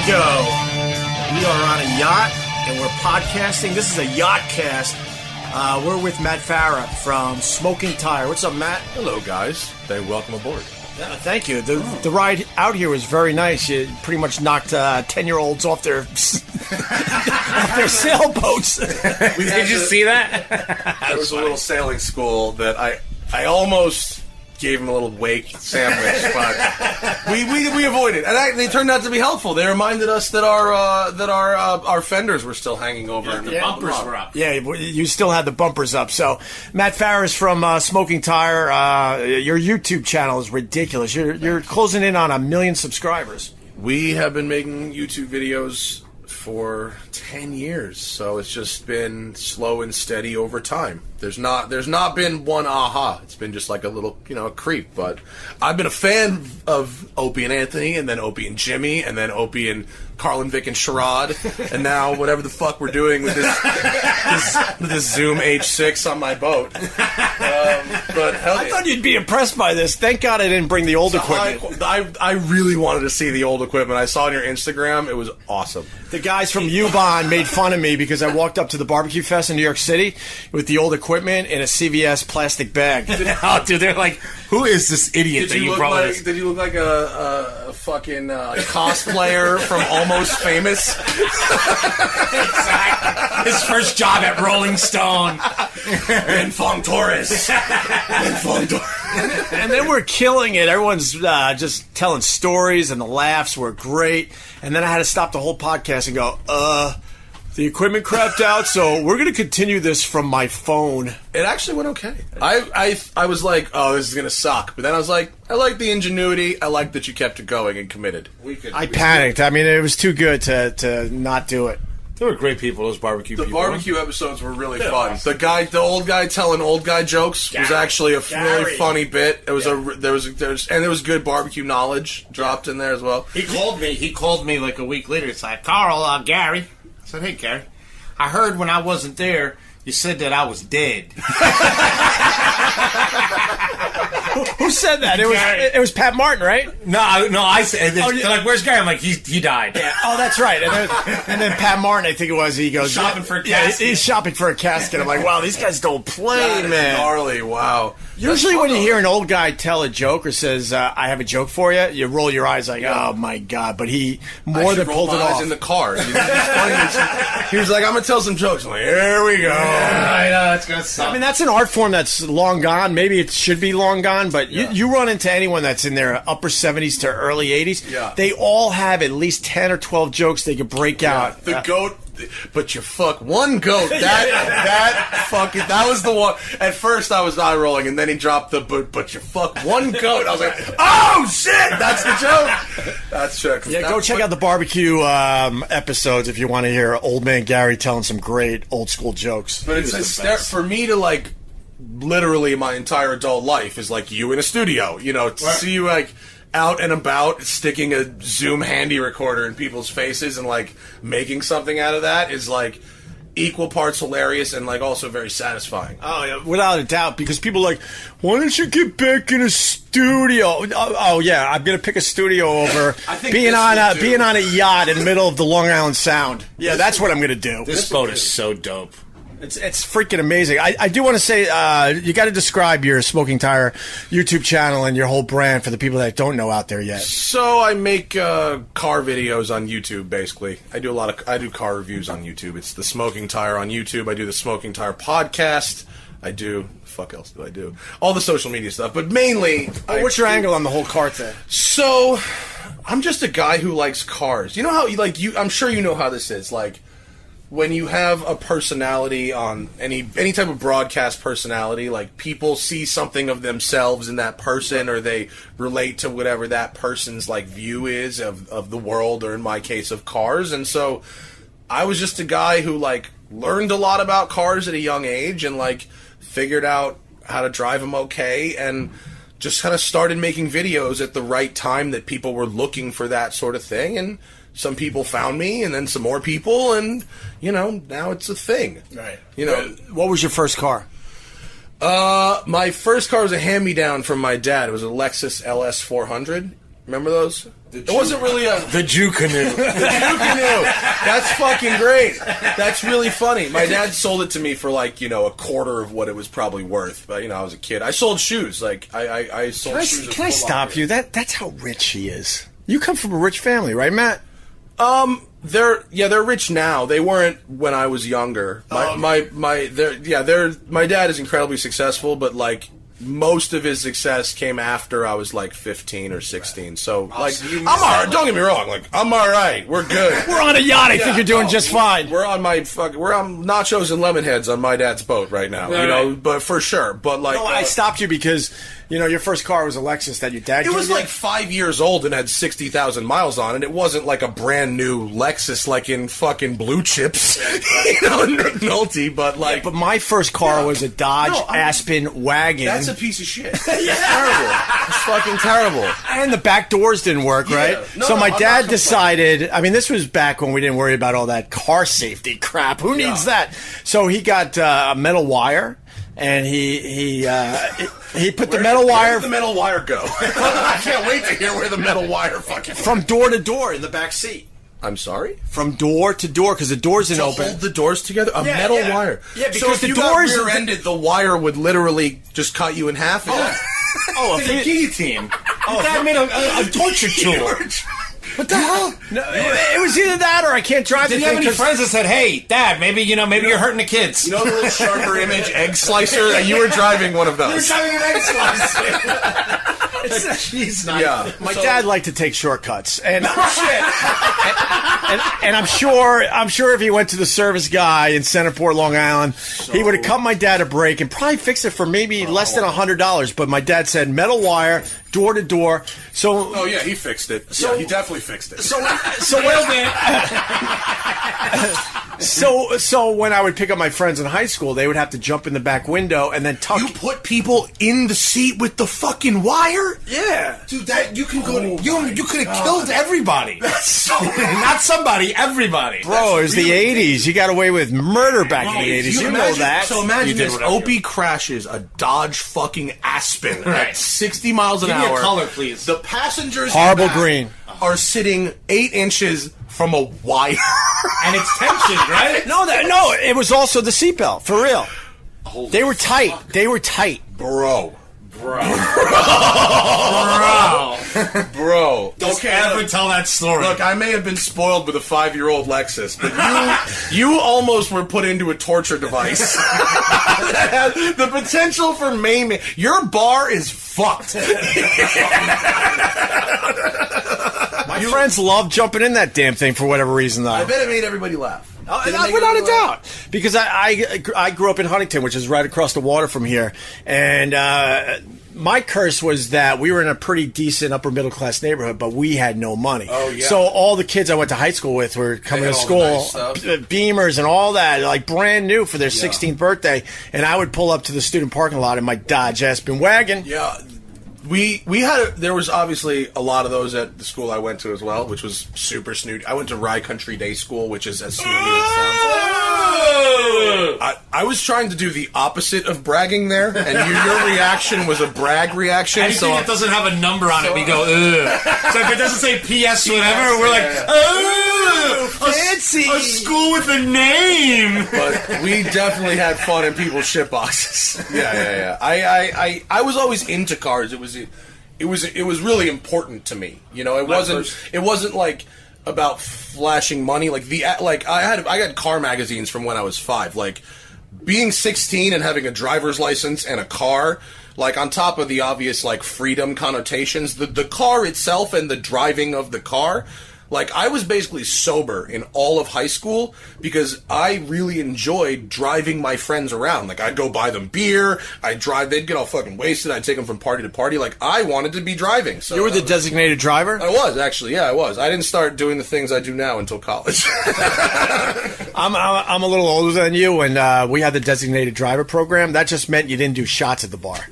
go. We are on a yacht, and we're podcasting. This is a yacht cast. We're with Matt Farah from Smoking Tire. What's up, Matt? Hello, guys. Welcome aboard. Thank you. The ride out here was very nice. You pretty much knocked 10-year-olds off their off their sailboats. Did you see that? There was a little sailing school that I almost gave them a little wake sandwich, but we avoided. And they turned out to be helpful. They reminded us that our fenders were still hanging over. Yeah, the bumpers were up. Yeah, you still had the bumpers up. So, Matt Farah is from Smoking Tire. Your YouTube channel is ridiculous. You're closing in on 1 million subscribers. We have been making YouTube videos for 10 years, so it's just been slow and steady over time. There's not been one aha. It's been just like a little, a creep. But I've been a fan of Opie and Anthony, and then Opie and Jimmy, and then Opie and Carlin, Vic, and Sherrod, and now whatever the fuck we're doing with this Zoom H6 on my boat. But hell, I thought you'd be impressed by this. Thank God I didn't bring the old equipment. I really wanted to see the old equipment. I saw it on your Instagram. It was awesome. The guys from Ubon made fun of me because I walked up to the barbecue fest in New York City with the old equipment in a CVS plastic bag. Oh, dude, they're like, who is this idiot that you brought with us? Did you look like a fucking cosplayer from Almost Famous? Exactly. His first job at Rolling Stone. Ben Fong Torres. And then we're killing it. Everyone's just telling stories, and the laughs were great. And then I had to stop the whole podcast and go, the equipment crapped out, so we're going to continue this from my phone. It actually went okay. I was like, oh, this is going to suck. But then I was like, I like the ingenuity. I like that you kept it going and committed. I panicked. I mean, it was too good to not do it. They were great people, those barbecue people. The barbecue episodes were really fun. The old guy telling old guy jokes was actually a really funny bit. It was there was good barbecue knowledge dropped in there as well. He called me like a week later. It's like, Carl, Gary. I said, hey, Gary. I heard when I wasn't there, you said that I was dead. Who said that? It was Pat Martin, right? No, I said. They're like, "Where's Gary?" I'm like, he died. Yeah. Oh, that's right. And then Pat Martin, I think it was. He goes shopping for a casket. Yeah, he's shopping for a casket. I'm like, wow, these guys don't play, man. Gnarly, wow. Usually, when you hear an old guy tell a joke or says, "I have a joke for you," you roll your eyes like, "Oh my god!" But he more than pulled it off in the car. He was like, "I'm gonna tell some jokes." I'm like, here we go. I know it's gonna suck. I mean, that's an art form that's long gone. Maybe it should be long gone, but you run into anyone that's in their upper 70s to early 80s. Yeah. They all have at least 10 or 12 jokes they could break out. The goat. But you fuck one goat. That was the one. At first I was eye rolling, and then he dropped the but you fuck one goat. I was like, oh shit, that's the joke. That's true. Yeah, go check out the barbecue episodes if you want to hear Old Man Gary telling some great old school jokes. But it's for me to like literally my entire adult life is like you in a studio. To see you like out and about sticking a Zoom handy recorder in people's faces and like making something out of that is like equal parts hilarious and like also very satisfying. Oh yeah, without a doubt, because people are like, why don't you get back in a studio? Oh yeah, I'm gonna pick a studio over being on a yacht in the middle of the Long Island Sound. Yeah, that's what I'm gonna do. This boat is so dope. It's freaking amazing. I do want to say, you got to describe your Smoking Tire YouTube channel and your whole brand for the people that don't know out there yet. So I make car videos on YouTube, basically. I do car reviews on YouTube. It's the Smoking Tire on YouTube. I do the Smoking Tire podcast. Fuck else do I do? All the social media stuff, but mainly... what's your angle on the whole car thing? So, I'm just a guy who likes cars. You know how, I'm sure you know how this is, like... When you have a personality on any type of broadcast personality, like people see something of themselves in that person, or they relate to whatever that person's like view is of the world, or in my case of cars. And so I was just a guy who like learned a lot about cars at a young age and like figured out how to drive them okay, and just kind of started making videos at the right time that people were looking for that sort of thing. And some people found me, and then some more people, and, now it's a thing. Right. What was your first car? My first car was a hand-me-down from my dad. It was a Lexus LS 400. Remember those? It wasn't really a... The Jew canoe. The Jew canoe. That's fucking great. That's really funny. My dad sold it to me for like, a quarter of what it was probably worth. But, I was a kid. I sold shoes. Like, I sold shoes. Can I stop you? That's how rich he is. You come from a rich family, right, Matt? They're rich now. They weren't when I was younger. My dad is incredibly successful, but like most of his success came after I was like 15 or 16. So I'm all right. Don't get me wrong. Like I'm all right. We're good. We're on a yacht. I think you're doing just fine. We're on nachos and lemon heads on my dad's boat right now. Right. But for sure. But like, I stopped you because your first car was a Lexus that your dad gave you. It was like 5 years old and had 60,000 miles on it. It wasn't like a brand new Lexus like in fucking Blue Chips, Nick Nolte. But like, but my first car was a Dodge Aspen wagon. That's a piece of shit. It's terrible. It's fucking terrible. And the back doors didn't work, right? So my dad decided. I mean, this was back when we didn't worry about all that car safety crap. Who needs that? So he got a metal wire. And he put the metal wire. Where did the metal wire go? I can't wait to hear where the metal wire fucking from door to door in the back seat. I'm sorry? From door to door because the doors didn't open. Hold the doors together? A metal wire. Yeah, because so if the you doors got rear-ended, the wire would literally just cut you in half. A guillotine. That made a torture tool. What the hell? No, it was either that or I can't drive. Did you have any friends that said, "Hey, Dad, maybe you're hurting the kids"? You know the little Sharper Image egg slicer? You were driving one of those. You were driving an egg slicer. My dad liked to take shortcuts, and and I'm sure if he went to the service guy in Centerport, Long Island, he would have cut my dad a break and probably fixed it for maybe less than $100. But my dad said metal wire, door to door. So he fixed it. He definitely fixed it. So when I would pick up my friends in high school, they would have to jump in the back window and then tuck. You put people in the seat with the fucking wire? Yeah, dude. That you can go. You could have killed everybody. Not somebody. Everybody. Bro, it was the '80s. You got away with murder back in the '80s. You know that. So imagine this: Opie crashes a Dodge fucking Aspen at 60 miles an hour. Give me a color, please. The passengers horrible green are sitting 8 inches from a wire, and it's tension, right? No, it was also the seatbelt for real. They were tight. They were tight, bro. Don't ever tell that story. Look, I may have been spoiled with a 5-year-old Lexus, but you almost were put into a torture device that had the potential for maiming. Your bar is fucked. My friends love jumping in that damn thing for whatever reason, though. I bet it made everybody laugh. Without a doubt. Because I grew up in Huntington, which is right across the water from here. And my curse was that we were in a pretty decent upper middle class neighborhood, but we had no money. Oh, yeah. So all the kids I went to high school with were coming to school, nice Beamers and all that, like brand new for their 16th birthday. And I would pull up to the student parking lot in my Dodge Aspen wagon. Yeah. There was obviously a lot of those at the school I went to as well, which was super snooty. I went to Rye Country Day School, which is as snooty as it sounds. I was trying to do the opposite of bragging there, and your reaction was a brag reaction. Anything that doesn't have a number on it, we go, ugh. So if it doesn't say PS whatever, we're like, oh, fancy. A school with a name. But we definitely had fun in people's shitboxes. Yeah. I was always into cars. It was really important to me. It wasn't like about flashing money. I got car magazines from when I was 5. Like being 16 and having a driver's license and a car, like on top of the obvious like freedom connotations, the car itself and the driving of the car. Like, I was basically sober in all of high school because I really enjoyed driving my friends around. Like, I'd go buy them beer, they'd get all fucking wasted, I'd take them from party to party. Like, I wanted to be driving. So you were the designated driver? I was, actually, yeah, I was. I didn't start doing the things I do now until college. I'm a little older than you, and we had the designated driver program. That just meant you didn't do shots at the bar.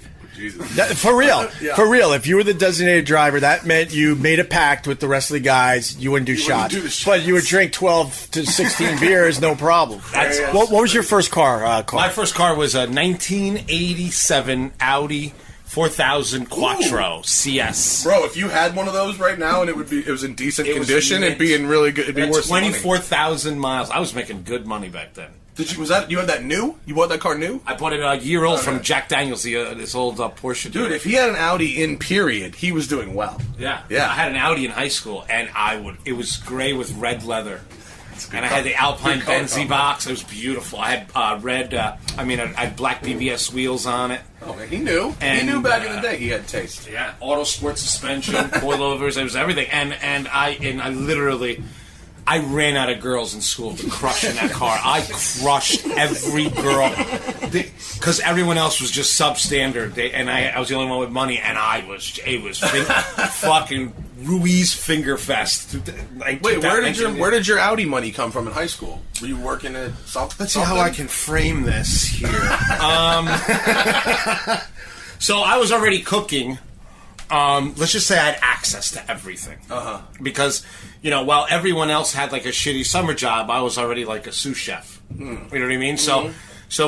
For real. Yeah. For real. If you were the designated driver, that meant you made a pact with the rest of the guys. You wouldn't do shots. But you would drink 12 to 16 beers, no problem. What was your first car? My first car was a 1987 Audi 4000 Quattro CS. Bro, if you had one of those right now and it was in decent condition, it'd be in really good. It'd be worth 24,000 miles. I was making good money back then. You had that new? You bought that car new? I bought it a year old from Jack Daniels, this old Porsche. Dude, if he had an Audi in period, he was doing well. Yeah. Yeah. I had an Audi in high school, and it was gray with red leather. And I had the Alpine Benzie box. It was beautiful. I had I had black BBS wheels on it. Oh, man, he knew. He knew back in the day he had taste. Yeah, auto sport suspension, coilovers. It was everything. And I literally... I ran out of girls in school to crush in that car. I crushed every girl because everyone else was just substandard, and I was the only one with money, and it was fucking Ruiz finger fest. Wait, where did your Audi money come from in high school? Were you working at something? Let's see how I can frame this here. So I was already cooking. Let's just say I had access to everything. Because, while everyone else had like a shitty summer job, I was already like a sous chef. You know what I mean? So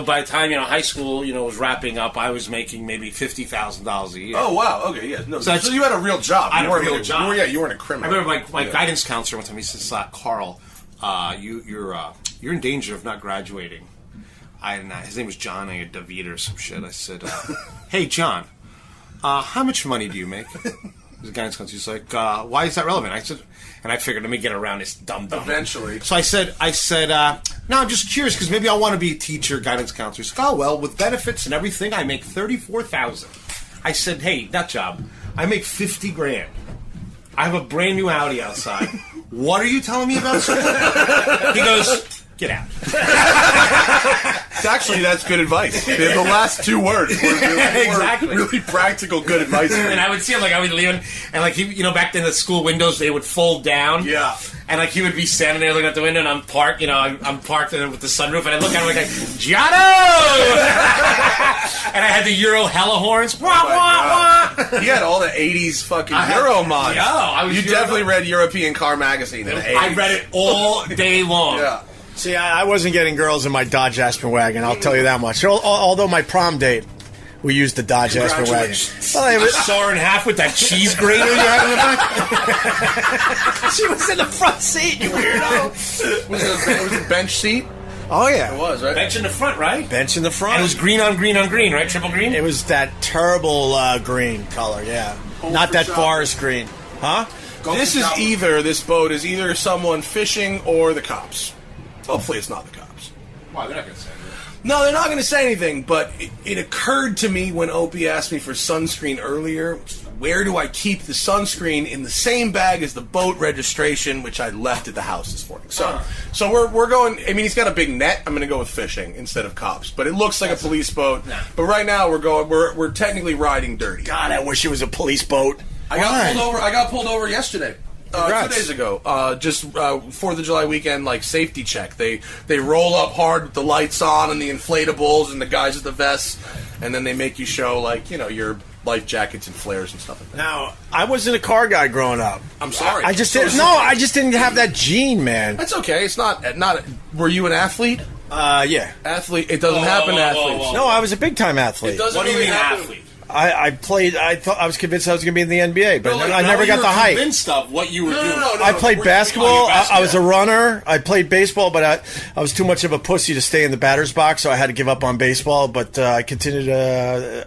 by the time, high school, was wrapping up, I was making maybe $50,000 a year. Oh, wow. Okay, yeah. No, so you had a real job. I had a real job. You weren't a criminal. I remember my guidance counselor one time, he says, Carl, you're in danger of not graduating. His name was John or David or some shit. I said, hey, John. How much money do you make? The guidance counselor. He's like, why is that relevant? I said, and I figured, let me get around this dumb. Eventually. So I said, no, I'm just curious because maybe I want to be a teacher, guidance counselor. He's like, oh, well, with benefits and everything, I make $34,000. I said, hey, that job, I make $50,000. I have a brand new Audi outside. What are you telling me about school? He goes, get out. Actually, that's good advice. The last two words were really practical, good advice. And I would see him, I would leave, and he, back then the school windows, they would fold down. Yeah. And he would be standing there looking out the window, and I'm parked, I'm parked with the sunroof, and I look at him like, Giotto! And I had the Euro hella horns. Wah, wah, wah. He had all the 80s fucking Euro mods. You definitely read European Car Magazine in the 80s. I read it all day long. Yeah. See, I wasn't getting girls in my Dodge Aspen wagon, I'll tell you that much. Although my prom date, we used the Dodge Aspen wagon. Well, I saw her in half with that cheese grater you had in the back. She was in the front seat, you weirdo. Was it a bench seat? Oh, yeah. It was, right? Bench in the front, right? Bench in the front. And it was green on green on green, right? Triple green? It was that terrible green color, yeah. Not that forest green. Huh? This boat is either someone fishing or the cops. Hopefully it's not the cops. Why? They're not going to say anything. No, they're not going to say anything, but it occurred to me when Opie asked me for sunscreen earlier, where do I keep the sunscreen in the same bag as the boat registration, which I left at the house this morning. So we're going, he's got a big net. I'm going to go with fishing instead of cops. But it looks like a police boat. Nah. But right now we're technically riding dirty. God, I wish it was a police boat. I got pulled over yesterday. 2 days ago, 4th of July weekend, safety check. They roll up hard with the lights on and the inflatables and the guys with the vests, and then they make you show your life jackets and flares and stuff like that. Now, I wasn't a car guy growing up. I'm sorry. I just didn't have that gene, man. That's okay. It's not. Were you an athlete? Yeah. Athlete. It doesn't happen to athletes. No, I was a big time athlete. What do you mean athlete? I played. I was convinced I was going to be in the NBA, but I never got the hype. Convinced of what you were doing. I played basketball. I was a runner. I played baseball, but I was too much of a pussy to stay in the batter's box, so I had to give up on baseball. But I continued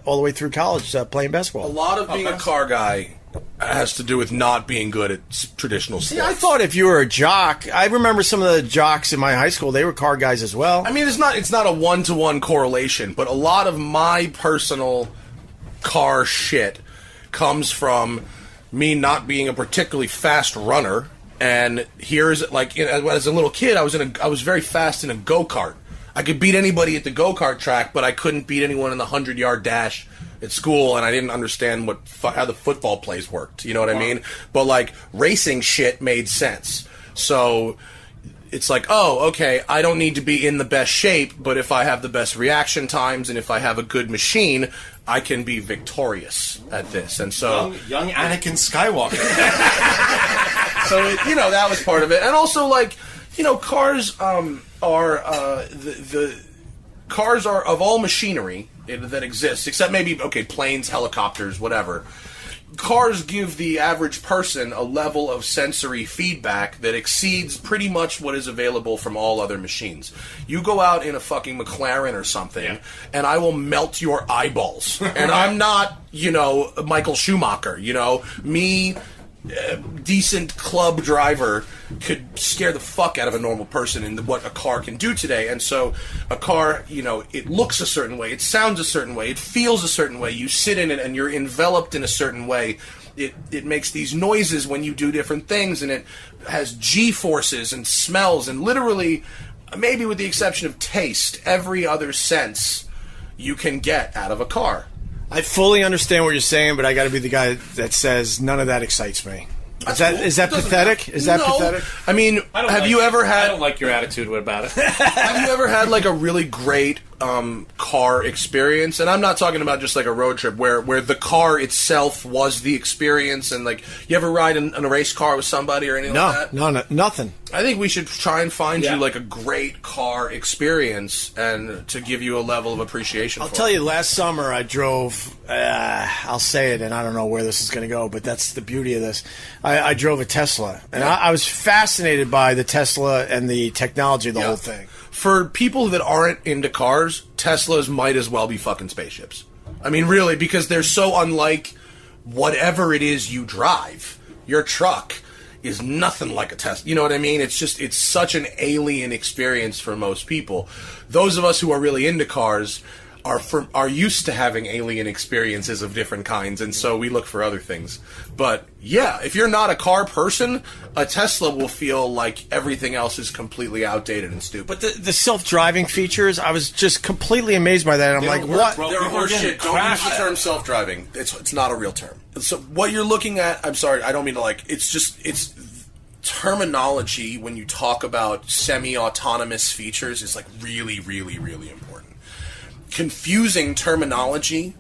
all the way through college playing basketball. A lot of being a car guy has to do with not being good at traditional sports. See, I thought if you were a jock, I remember some of the jocks in my high school, they were car guys as well. It's not a one-to-one correlation, but a lot of my personal car shit comes from me not being a particularly fast runner, and here's as a little kid I was very fast in a go-kart. I could beat anybody at the go-kart track, but I couldn't beat anyone in the 100-yard dash at school, and I didn't understand how the football plays worked. You know what I mean? But racing shit made sense. So it's oh, okay, I don't need to be in the best shape, but if I have the best reaction times and if I have a good machine, I can be victorious at this. And so young Anakin Skywalker. So that was part of it. And also cars are cars are, of all machinery that exists, except maybe, planes, helicopters, whatever, cars give the average person a level of sensory feedback that exceeds pretty much what is available from all other machines. You go out in a fucking McLaren or something, and I will melt your eyeballs. And I'm not, Michael Schumacher, me... decent club driver could scare the fuck out of a normal person in what a car can do today. And so a car, it looks a certain way, it sounds a certain way, it feels a certain way, you sit in it and you're enveloped in a certain way. It makes these noises when you do different things, and it has G-forces and smells, and literally, maybe with the exception of taste, every other sense you can get out of a car. I fully understand what you're saying, but I got to be the guy that says none of that excites me. Is that pathetic? Is that pathetic? I mean, have you ever had... I don't like your attitude about it. Have you ever had, like, a really great car experience? And I'm not talking about just, like, a road trip where the car itself was the experience, and, like, you ever ride in a race car with somebody or anything like that? No, nothing. I think we should try and find you, like, a great car experience and to give you a level of appreciation for it. I'll tell you, last summer I drove... I'll say it, and I don't know where this is going to go, but that's the beauty of this. I drove a Tesla, and I was fascinated by the Tesla and the technology of the whole thing. For people that aren't into cars, Teslas might as well be fucking spaceships. I mean, really, because they're so unlike whatever it is you drive. Your truck is nothing like a Tesla. You know what I mean? It's such an alien experience for most people. Those of us who are really into cars are used to having alien experiences of different kinds, and so we look for other things. But yeah, if you're not a car person, a Tesla will feel like everything else is completely outdated and stupid. But the self-driving features, I was just completely amazed by that. I'm like, what? They're horseshit. Don't use the term self-driving. It's not a real term. So what you're looking at, I'm sorry, I don't mean to it's terminology when you talk about semi-autonomous features is like really, really, really important. Confusing terminology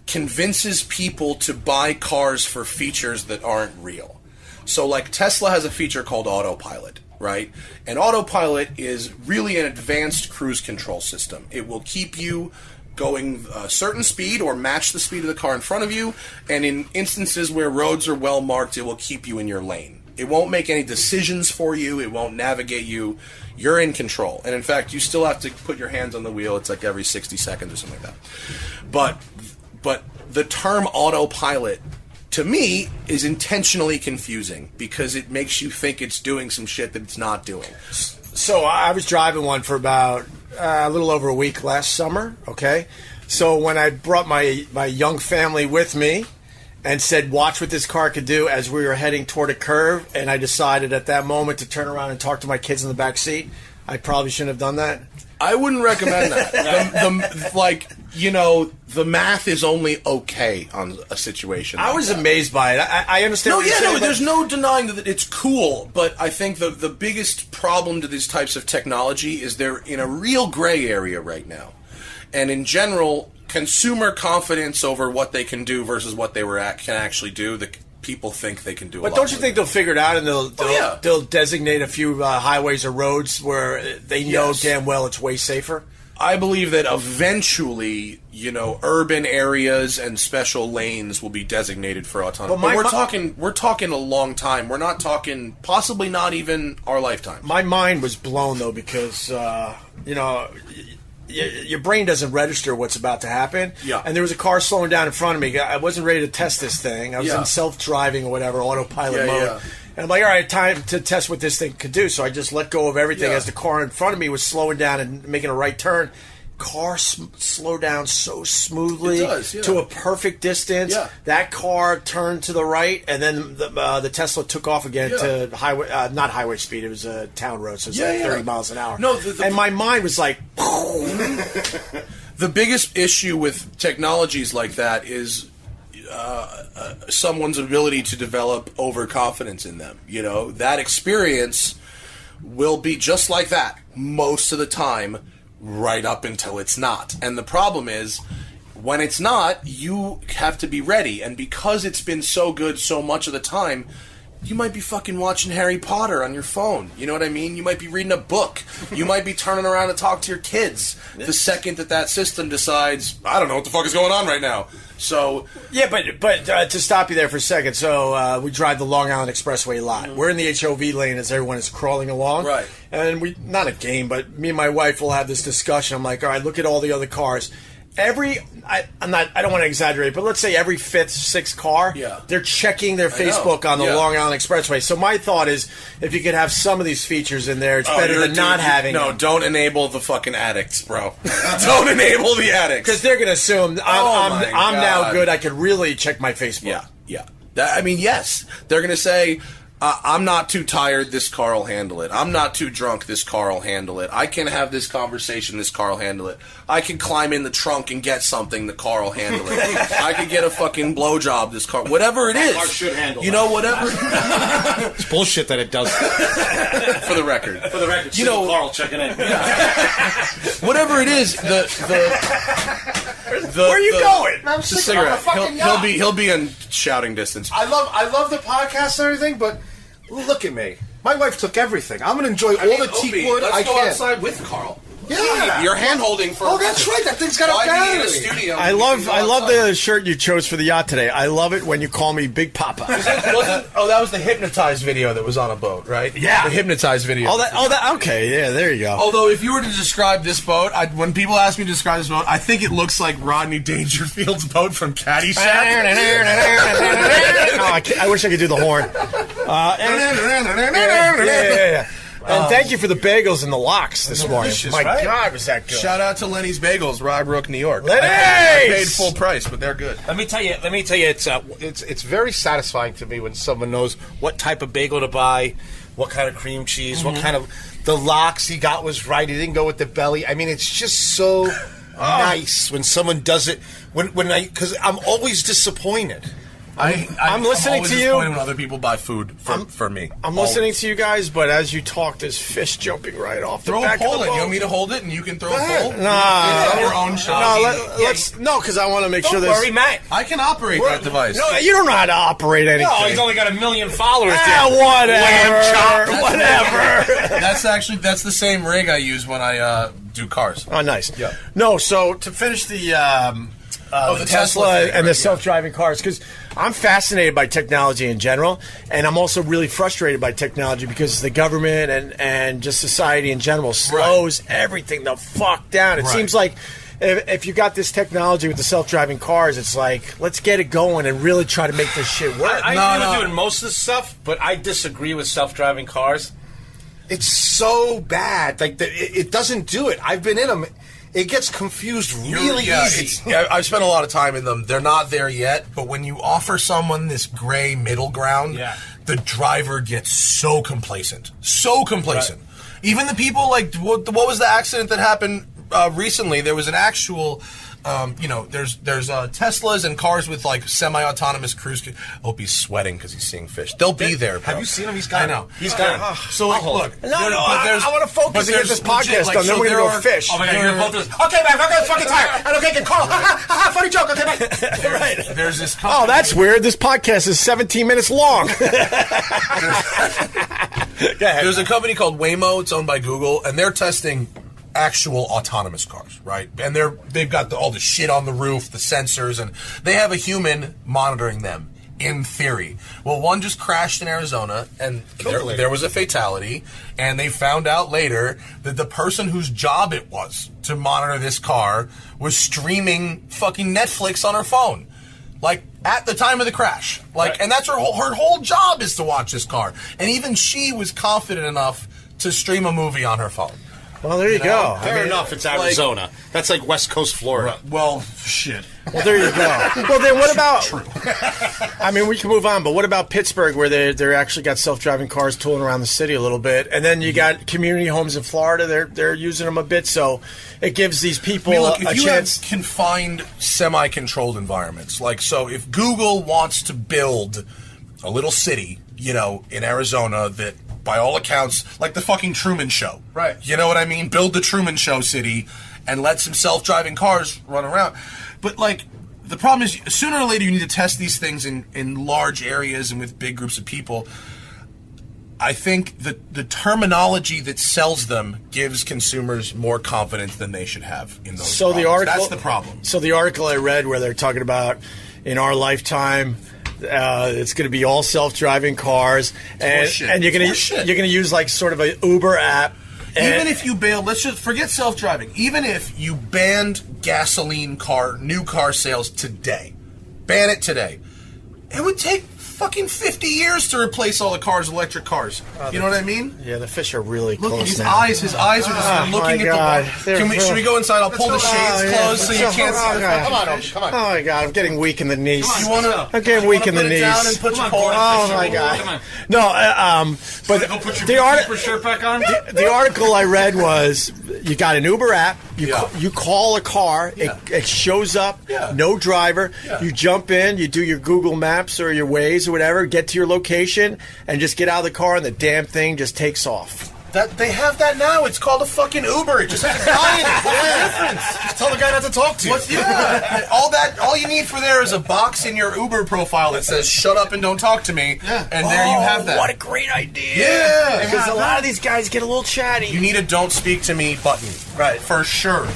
convinces people to buy cars for features that aren't real. So, like, Tesla has a feature called autopilot, right? And autopilot is really an advanced cruise control system. It will keep you going a certain speed or match the speed of the car in front of you, and in instances where roads are well marked, it will keep you in your lane. It won't make any decisions for you. It won't navigate you. You're in control. And in fact, you still have to put your hands on the wheel. It's like every 60 seconds or something like that. But the term autopilot, to me, is intentionally confusing because it makes you think it's doing some shit that it's not doing. So I was driving one for about a little over a week last summer, okay? So when I brought my young family with me and said, watch what this car could do as we were heading toward a curve, and I decided at that moment to turn around and talk to my kids in the back seat, I probably shouldn't have done that. I wouldn't recommend that. The math is only okay on a situation like I was that. amazed by it. I understand what you're saying. There's no denying that it's cool, but I think the biggest problem to these types of technology is they're in a real gray area right now. And in general, consumer confidence over what they can do versus what they can actually do, the people think they can do. But don't you think they'll figure it out and they'll designate a few highways or roads where they know damn well it's way safer? I believe that eventually, urban areas and special lanes will be designated for autonomous. But we're talking a long time. We're not talking, possibly not even our lifetime. My mind was blown though because your brain doesn't register what's about to happen. Yeah. And there was a car slowing down in front of me. I wasn't ready to test this thing. I was in self-driving or whatever, autopilot mode. Yeah. And I'm like, all right, time to test what this thing could do. So I just let go of everything as the car in front of me was slowing down and making a right turn. Car slowed down so smoothly to a perfect distance. Yeah. That car turned to the right, and then the Tesla took off again to highway, not highway speed. It was a town road, so it was 30 miles an hour. No, and my mind was like... The biggest issue with technologies like that is someone's ability to develop overconfidence in them. That experience will be just like that most of the time, right up until it's not. And the problem is, when it's not, you have to be ready. And because it's been so good so much of the time, You might be fucking watching Harry Potter on your phone. You know what I mean? You might be reading a book. You might be turning around to talk to your kids the second that system decides, I don't know what the fuck is going on right now. So yeah, but to stop you there for a second, so we drive the Long Island Expressway a lot. We're in the HOV lane as everyone is crawling along, right? And we not a game, but me and my wife will have this discussion. I'm like, all right, look at all the other cars. I don't want to exaggerate, but let's say every fifth, sixth car, they're checking their Facebook on the Long Island Expressway. So my thought is, if you could have some of these features in there, it's better than not having them. No, don't enable the fucking addicts, bro. Don't enable the addicts. Because they're going to assume I'm now good, I could really check my Facebook. Yeah. Yes. They're going to say, I'm not too tired, this car will handle it. I'm not too drunk, this car will handle it. I can have this conversation, this car will handle it. I can climb in the trunk and get something, the car will handle it. I could get a fucking blowjob, this car. Whatever it is. Car should handle you know, whatever. It's bullshit that it does. For the record. You know, Carl checking in. Whatever it is, the where are you going? The cigarette. He'll be in shouting distance. I love the podcast and everything, but look at me. My wife took everything. I'm going to enjoy all the teak wood I can. Let's go outside with Carl. Yeah, you're hand holding for. Oh, that's right. That thing's got a battery. I love the shirt you chose for the yacht today. I love it when you call me Big Papa. That was the hypnotized video that was on a boat, right? Yeah, the hypnotized video. Okay, yeah, there you go. Although, if you were to describe this boat, when people ask me to describe this boat, I think it looks like Rodney Dangerfield's boat from Caddyshack. I wish I could do the horn. Yeah. And thank you for the bagels and the lox this morning. My God, was that good? Shout out to Lenny's Bagels, Rye Brook, New York. Lenny's! I paid full price, but they're good. Let me tell you, it's very satisfying to me when someone knows what type of bagel to buy, what kind of cream cheese, what kind of the lox he got was right. He didn't go with the belly. I mean, it's just so nice when someone does it. Because I'm always disappointed. I'm listening to you. When other people buy food for me, I'm listening to you guys, but as you talk, there's fish jumping right off the back of the boat. Throw a pole in. You want me to hold it, and you can throw a pole? Nah, your own shot. No, because I want to make sure Don't worry, Matt. I can operate that device. No, you don't know how to operate anything. No, he's only got 1 million followers. Whatever. That's the same rig I use when I do cars. Oh, nice. Yeah. No, so to finish the Tesla thing, and the self-driving cars, because I'm fascinated by technology in general, and I'm also really frustrated by technology because the government and just society in general slows everything the fuck down. It seems like if you got this technology with the self-driving cars, it's like, let's get it going and really try to make this shit work. I agree with you in most of the stuff, but I disagree with self-driving cars. It's so bad. Like, it doesn't do it. I've been in them. It gets confused really easy. I've spent a lot of time in them. They're not there yet, but when you offer someone this gray middle ground, the driver gets so complacent. So complacent. Right. Even the people, like, what was the accident that happened recently? There was an actual... there's Teslas and cars with like semi-autonomous cruise. Opie's sweating because he's seeing fish. They'll be there. Bro. Have you seen him? He's gone. I know. He's gone. So look, I want to focus and get this podcast done. Then we're gonna go fish. Oh my God, you're gonna both do this. Okay, man, I'm fucking tired. I don't get Carl. Funny joke. Okay, man. Right. There's this company. Oh, that's weird. This podcast is 17 minutes long. Go ahead. There's a company called Waymo. It's owned by Google, and they're testing actual autonomous cars, right? And they've got all the shit on the roof, the sensors, and they have a human monitoring them, in theory. Well, one just crashed in Arizona, and there was a fatality, and they found out later that the person whose job it was to monitor this car was streaming fucking Netflix on her phone. Like, at the time of the crash. Like, and that's her whole job is to watch this car. And even she was confident enough to stream a movie on her phone. Well, there you go. Fair enough, it's Arizona. That's like West Coast Florida. Well, shit. Well, there you go. Well, then what about... True. I mean, we can move on, but what about Pittsburgh, where they actually got self-driving cars tooling around the city a little bit, and then you got community homes in Florida, they're using them a bit, so it gives these people if a you chance... have confined, semi-controlled environments, like, so if Google wants to build a little city, in Arizona that... by all accounts, like the fucking Truman Show. Right. You know what I mean? Build the Truman Show city and let some self-driving cars run around. But, like, the problem is, sooner or later you need to test these things in large areas and with big groups of people. I think the terminology that sells them gives consumers more confidence than they should have in those. So the article, that's the problem. So the article I read where they're talking about in our lifetime, it's going to be all self-driving cars, and you're going to use like sort of an Uber app. Even if you bail, let's just forget self-driving. Even if you banned gasoline new car sales today, ban it today, it would take fucking 50 years to replace all the cars with electric cars. You know what I mean? Yeah, the fish are really Look, close his now. eyes are just looking at the water. Should we go inside? I'll pull the shades closed so you can't see the Come on, Opie, come on. Oh my God, I'm getting weak in the knees. I'm getting weak in the knees. Down and put your paw Oh my God. No, but Go put your the beekeeper shirt back on. the article I read was you got an Uber app. You call a car. It shows up. Yeah. No driver. Yeah. You jump in. You do your Google Maps or your Waze or whatever. Get to your location and just get out of the car, and the damn thing just takes off. That they have that now. It's called a fucking Uber. It just has a guy in it. What's the difference? Just tell the guy not to talk to you. All you need for there is a box in your Uber profile that says "Shut up and don't talk to me," and there you have that. What a great idea! Yeah, Because a lot of these guys get a little chatty. you need a "Don't speak to me" button, Right. For sure.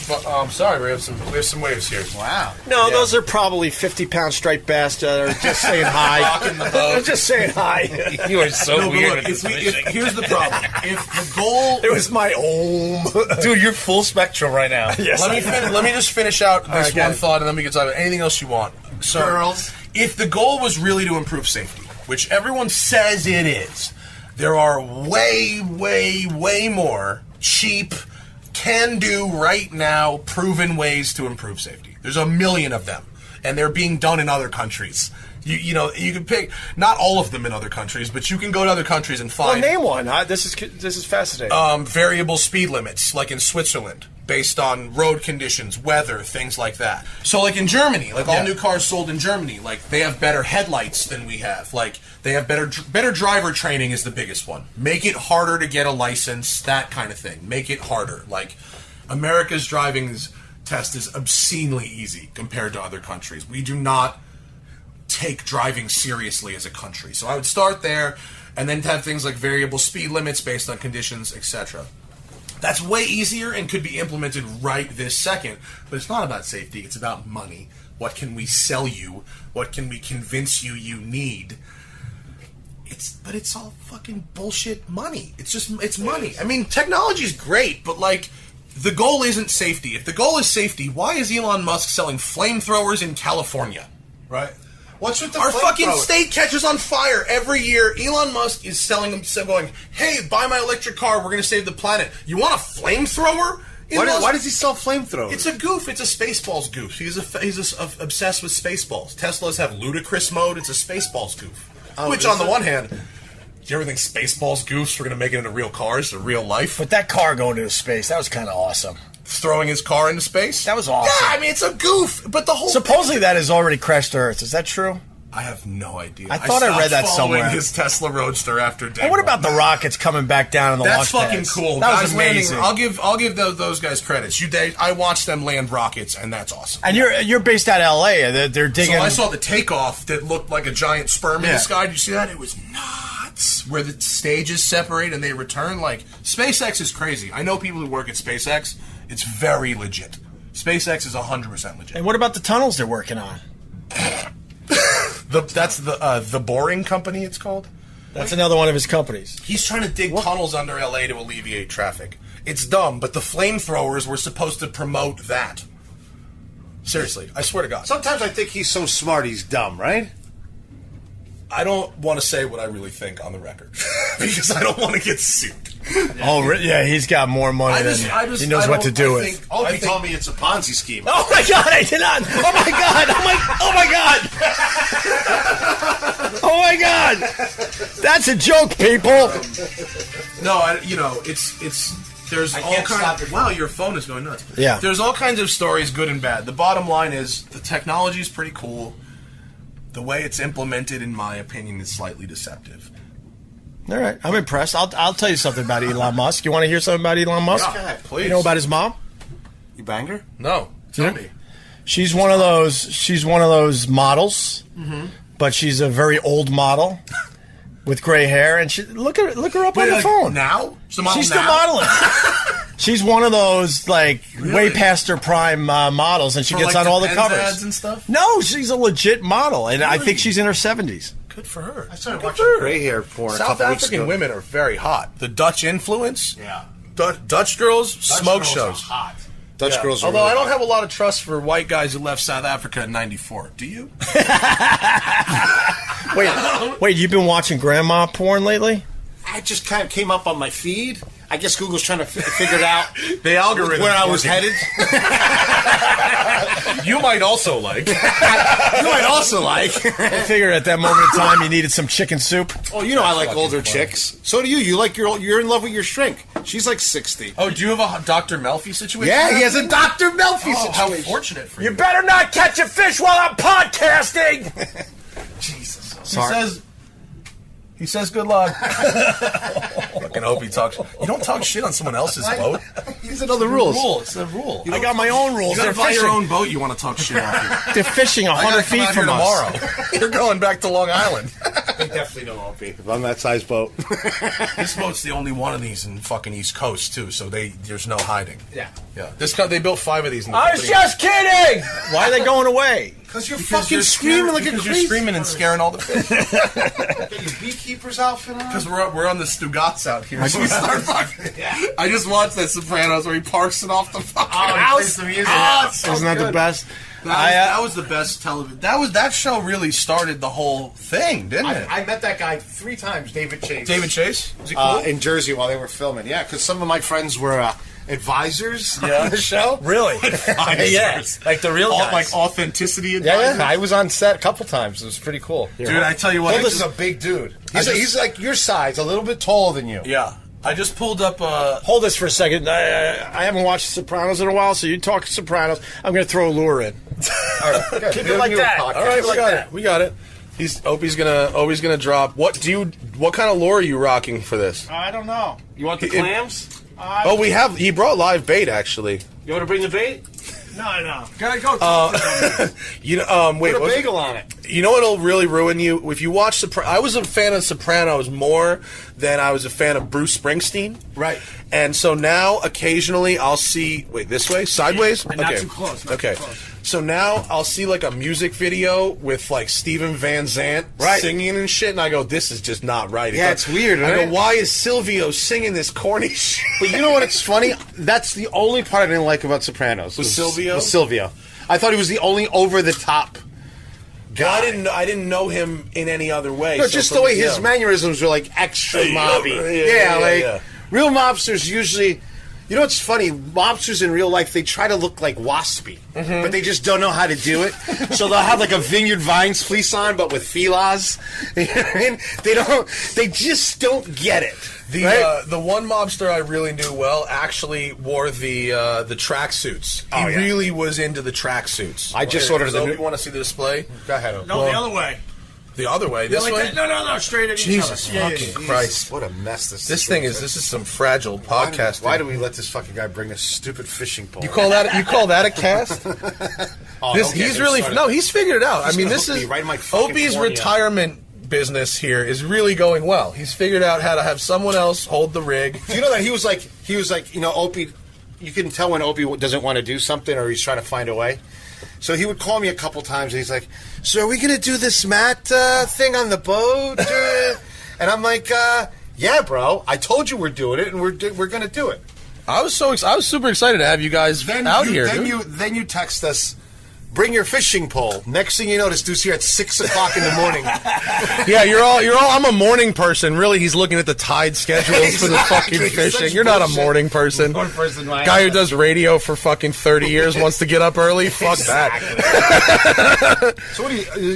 But sorry, we have some waves here. Wow. No, Yeah. those are probably 50-pound striped bass that are just saying hi. Rocking the boat. I'm just saying hi. You are so No, but weird. look, here's the problem. If the goal, It was my home. Dude, you're full spectrum right now. Yes. let me just finish out this right, got one it. thought, and then we can talk about anything else you want. So, Girls. if the goal was really to improve safety, which everyone says it is, there are way, way, way more cheap, can-do right now proven ways to improve safety. There's a million of them, and they're being done in other countries. You can pick not all of them in other countries, but you can go to other countries and Well, find name one. This is fascinating. variable speed limits, like in Switzerland, based on road conditions, weather, things like that. So, like in Germany, like all new cars sold in Germany, like they have better headlights than we have. Like they have better driver training is the biggest one. Make it harder to get a license, that kind of thing. Make it harder. Like America's driving test is obscenely easy compared to other countries. We do not take driving seriously as a country. So I would start there, and then have things like variable speed limits based on conditions, etc. That's way easier and could be implemented right this second, but it's not about safety, it's about money. What can we sell you? What can we convince you need? But it's all fucking bullshit money. It's money. I mean, technology's great, but like, the goal isn't safety. If the goal is safety, why is Elon Musk selling flamethrowers in California? Right. What's with the Our fucking flamethrower? state catches on fire every year. Elon Musk is selling them, going, "Hey, buy my electric car. We're going to save the planet." You want a flamethrower? Why does he sell flamethrowers? It's a goof. It's a Spaceballs goof. He's obsessed with Spaceballs. Teslas have ludicrous mode. It's a Spaceballs goof. Which, on the one hand, do you ever think Spaceballs goofs were going to make it into real cars, to real life? But that car going into space, that was kind of awesome. Throwing his car into space? That was awesome. Yeah, I mean, it's a goof. But the whole... Supposedly that has already crashed Earth. Is that true? I have no idea. I thought I read that stopped somewhere. following his Tesla Roadster after dead. And what about the rockets coming back down in the That's launch fucking pads? cool. That was Guys landing- amazing. I'll give those guys credits. I watched them land rockets, and that's awesome. And you're based out of L.A. They're digging. So I saw the takeoff that looked like a giant sperm in Yeah. the sky. Did you see that? It was nuts. Where the stages separate and they return. Like, SpaceX is crazy. I know people who work at SpaceX. It's very legit. SpaceX is 100% legit. And what about the tunnels they're working on? That's the Boring Company, it's called. That's another one of his companies. He's trying to dig tunnels under LA to alleviate traffic. It's dumb, but the flamethrowers were supposed to promote that. Seriously, I swear to God. Sometimes I think he's so smart he's dumb, right? I don't want to say what I really think on the record because I don't want to get sued. Yeah, he's got more money than he knows what to do with. Opie told me it's a Ponzi scheme. Oh my God! I did not. Oh my God! Oh my God! Oh my God! That's a joke, people. No, there's all kinds. Wow, your phone is going nuts. Yeah. There's all kinds of stories, good and bad. The bottom line is the technology is pretty cool. The way it's implemented, in my opinion, is slightly deceptive. All right, I'm impressed. I'll tell you something about Elon Musk. You want to hear something about Elon Musk? Yeah, please. You know about his mom? You banged her? No, tell me. She's one of those. She's one of those models, but she's a very old model. with gray hair, and look her up on the phone now. She's still modeling. She's one of those way past her prime models, and she gets on all the covers ads and stuff. No, she's a legit model, and I think she's in her 70s. Good for her. I started watching gray hair porn. South African women are very hot. The Dutch influence. Yeah. Dutch girls, smoke shows. Hot. Dutch girls. Although I don't have a lot of trust for white guys who left South Africa in '94. Do you? Wait, you've been watching grandma porn lately? I just kind of came up on my feed. I guess Google's trying to figure it out. The algorithm where I was headed. You might also like. I figured at that moment in time you needed some chicken soup. Oh, I like older chicks. So do you. You're in love with your shrink. She's like 60. Oh, do you have a Dr. Melfi situation? Yeah, he has a Dr. Melfi situation. How fortunate for you. You better not catch a fish while I'm podcasting. Jesus. Sorry. He says good luck. Fucking Opie talks. You don't talk shit on someone else's boat. These are the rules. It's a rule. I got my own rules. You gotta They're buy fishing. your own boat. You want to talk shit on. They're fishing 100 feet from us. Tomorrow. You're going back to Long Island. They definitely don't Opie. If I'm that size boat. This boat's the only one of these in fucking East Coast too, so there's no hiding. Yeah. They built 5 of these. I was just kidding. Why are they going away? Because you're fucking screaming like a crazy. You're screaming and scaring all the fish. Get your beekeeper's outfit on. Because we're on the Stugats out here. So we start fucking. I just watched that Sopranos where he parks it off the fucking house. Isn't that the best? That was the best television. That show really started the whole thing, didn't it? I met that guy 3 times, David Chase. David Chase? Was he cool? In Jersey while they were filming. Yeah, because some of my friends were advisors on the show. Really? Yeah, like the real guys. Like authenticity advisors? Yeah, I was on set a couple times. It was pretty cool. Dude, I tell you what. This is a big dude. He's like your size, a little bit taller than you. Yeah. I just pulled up Hold this for a second. I haven't watched Sopranos in a while, so you talk Sopranos. I'm going to throw a lure in. All right. Keep it like that. All right, we got it. Opie's gonna drop. What kind of lure are you rocking for this? I don't know. You want the clams? He brought live bait actually. You want to bring the bait? No. Gotta go. Wait. Put a bagel on it. You know what'll really ruin you if you watch I was a fan of Sopranos more than I was a fan of Bruce Springsteen. Right. And so now occasionally I'll see. Wait, this way, sideways. Not too close. Okay. So now I'll see like a music video with like Steven Van Zandt singing and shit, and I go, "This is just not right." Yeah, it's weird. I right? go, "Why is Silvio singing this corny shit?" But you know what? It's funny. That's the only part I didn't like about Sopranos. Was Silvio? Was Silvio. I thought he was the only over the top guy. I didn't know him in any other way. No, just the way his mannerisms were like extra mobby. Yeah, real mobsters usually. You know what's funny? Mobsters in real life, they try to look like waspy, but they just don't know how to do it. So they'll have like a Vineyard Vines fleece on, but with filas. You know what I mean? They just don't get it. The one mobster I really knew well actually wore the tracksuits. He really was into the tracksuits. I just ordered the new. You want to see the display? Go ahead. No, the other way. The other way. This way? No. Straight at Jesus each other. fucking Christ! What a mess this This is some fragile podcasting. Why do we let this fucking guy bring this stupid fishing pole? You call that a cast? He's figured it out. I mean, this is right in my fucking Opie's cornea. retirement business here is really going well. He's figured out how to have someone else hold the rig. Do you know that he was like, Opie, you can tell when Opie doesn't want to do something or he's trying to find a way. So he would call me a couple times and he's like, "So are we going to do this Matt thing on the boat?" And I'm like, "Yeah, bro. I told you we're doing it and we're going to do it." I was super excited to have you guys out here. Then you text us, "Bring your fishing pole." Next thing you know, this dude's here at 6 o'clock in the morning. Yeah, you're all. I'm a morning person. Really, he's looking at the tide schedules for the fucking fishing. You're not a morning person. Guy who does radio for fucking 30 years wants to get up early. Fuck that. So what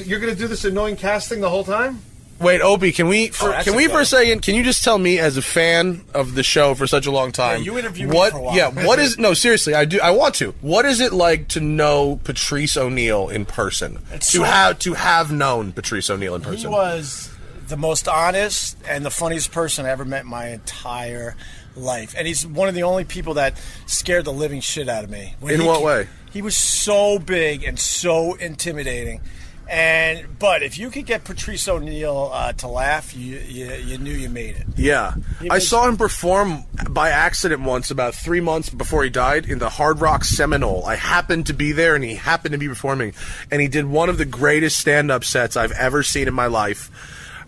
you're going to do this annoying casting the whole time? Wait, Opie, can we for a second? Can you just tell me, as a fan of the show for such a long time, you interviewed me for a while. Yeah, what is? No, seriously, I want to. What is it like to know Patrice O'Neal in person? To have known Patrice O'Neal in person. He was the most honest and the funniest person I ever met in my entire life, and he's one of the only people that scared the living shit out of me. In what way? He was so big and so intimidating. But if you could get Patrice O'Neal to laugh, you knew you made it. Yeah. I saw him perform by accident once about 3 months before he died in the Hard Rock Seminole. I happened to be there, and he happened to be performing. And he did one of the greatest stand-up sets I've ever seen in my life.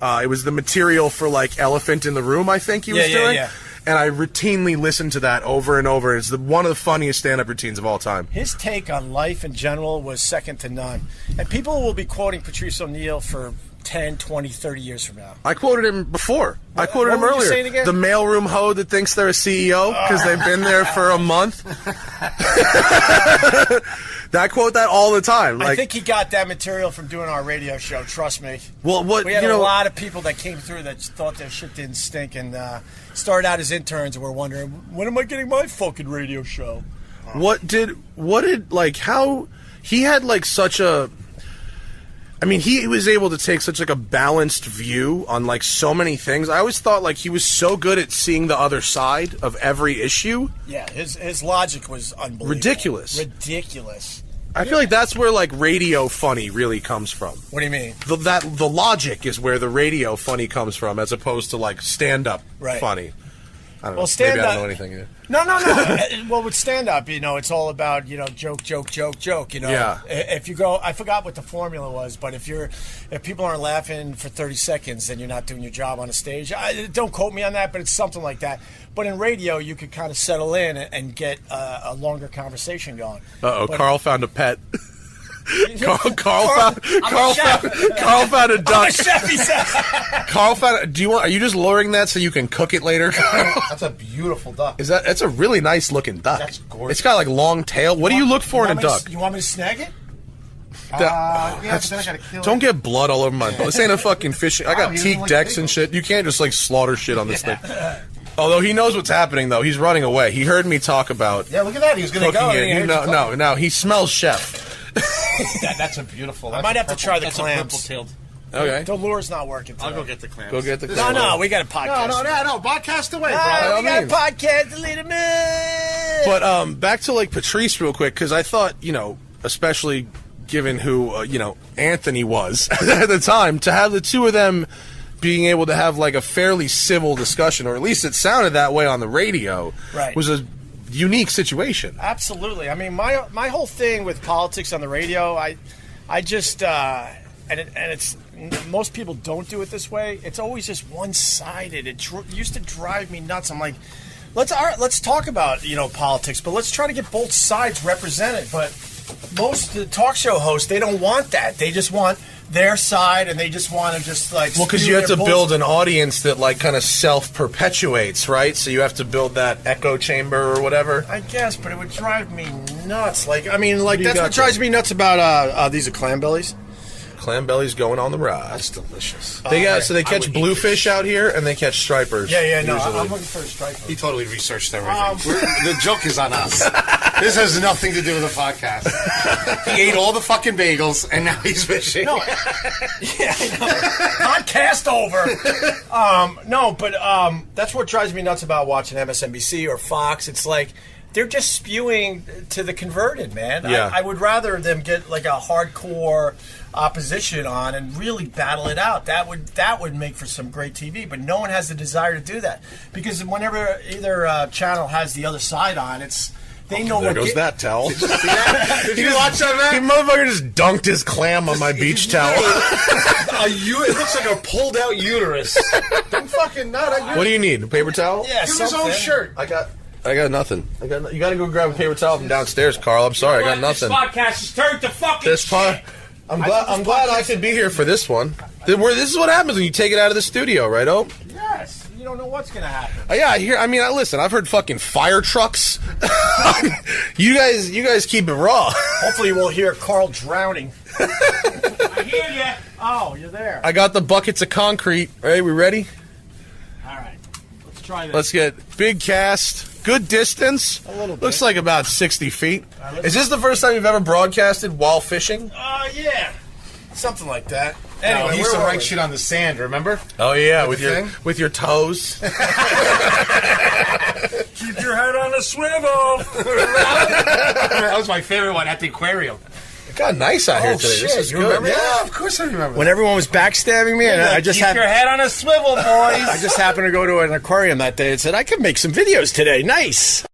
It was the material for, like, Elephant in the Room, I think he was doing. Yeah. And I routinely listen to that over and over. It's one of the funniest stand-up routines of all time. His take on life in general was second to none. And people will be quoting Patrice O'Neal for 10, 20, 30 years from now. I quoted him before. I quoted him earlier. Saying again? The mailroom hoe that thinks they're a CEO because they've been there for a month. I quote that all the time. I think he got that material from doing our radio show. Trust me. Well, we had a lot of people that came through that thought their shit didn't stink and started out as interns and were wondering, when am I getting my fucking radio show? How he had like such a. I mean, he was able to take such like a balanced view on like so many things. I always thought like he was so good at seeing the other side of every issue. Yeah, his logic was unbelievable. Ridiculous. I feel like that's where like radio funny really comes from. What do you mean? The logic is where the radio funny comes from, as opposed to like stand-up funny. I don't know. Maybe I don't know anything either. No. Well, with stand-up, it's all about, joke. Yeah. If you go, I forgot what the formula was, but if people aren't laughing for 30 seconds, then you're not doing your job on a stage. Don't quote me on that, but it's something like that. But in radio, you could kind of settle in and get a longer conversation going. Carl found a pet. Carl found a duck. Carl found. Are you just luring that so you can cook it later? That's a beautiful duck. That's a really nice looking duck. That's gorgeous. It's got like long tail. What do you look for in a duck? You want me to snag it? But then I gotta kill don't it. Get blood all over my boat. This ain't a fucking fishing. I got teak decks and shit. You can't just like slaughter shit on this thing. Although he knows what's happening, though. He's running away. He heard me talk about. Yeah, look at that. He was going to go. No. He smells chef. That's a beautiful. I might have to try the clams. Purple-tailed. Okay. The lure's not working today. I'll go get the clams. Go get the clams. No, we got a podcast. No. Podcast away, bro. We got a podcast a little bit. But back to like Patrice real quick, because I thought, especially given who, Anthony was at the time, to have the two of them being able to have like a fairly civil discussion, or at least it sounded that way on the radio, was a unique situation. Absolutely. I mean, my whole thing with politics on the radio, I just it's most people don't do it this way. It's always just one-sided. It used to drive me nuts. I'm like, let's talk about politics, but let's try to get both sides represented. But most of the talk show hosts, they don't want that. They just want their side, and they just want to just like. Well, because you have to build an audience that like kind of self-perpetuates, right? So you have to build that echo chamber or whatever. I guess, but it would drive me nuts. Like, I mean, like that's what drives me nuts about these are clam bellies. Clam bellies going on the rise. That's delicious. They catch bluefish out here, and they catch stripers. Yeah. No, I'm looking for a striper. He totally researched everything. The joke is on us. This has nothing to do with the podcast. He ate all the fucking bagels, and now he's fishing. No, yeah, I know. Podcast over. That's what drives me nuts about watching MSNBC or Fox. It's like they're just spewing to the converted, man. Yeah. I would rather them get like a hardcore opposition on and really battle it out. That would make for some great TV, but no one has the desire to do that, because whenever either channel has the other side on, they know there what goes that towel. Did you watch that, man? The motherfucker just dunked his clam on my beach towel. It looks like a pulled out uterus. Don't fucking What do you need? A paper towel? Yeah, Give his own shirt. I got nothing. You got to go grab a paper towel from downstairs, Carl. I'm sorry, I got nothing. This podcast is turned to fucking shit. I'm glad I could be here for this one. This is what happens when you take it out of the studio, right, Ope? Yes. You don't know what's going to happen. Yeah, listen, I've heard fucking fire trucks. You guys keep it raw. Hopefully we'll hear Carl drowning. I hear you. Oh, you're there. I got the buckets of concrete. All right, we ready? All right. Let's try this. Let's get big cast. Good distance. A little bit. Looks like about 60 feet. Is this the first time you've ever broadcasted while fishing? Yeah. Something like that. Anyway, he used to write shit on the sand, remember? Oh, yeah, with your toes. Keep your head on a swivel. That was my favorite one at the aquarium. It got nice out here today. Shit, This is you good. remember Yeah. that? Of course I remember. When everyone was backstabbing me, and I just keep your head on a swivel, boys. I just happened to go to an aquarium that day and said I could make some videos today. Nice.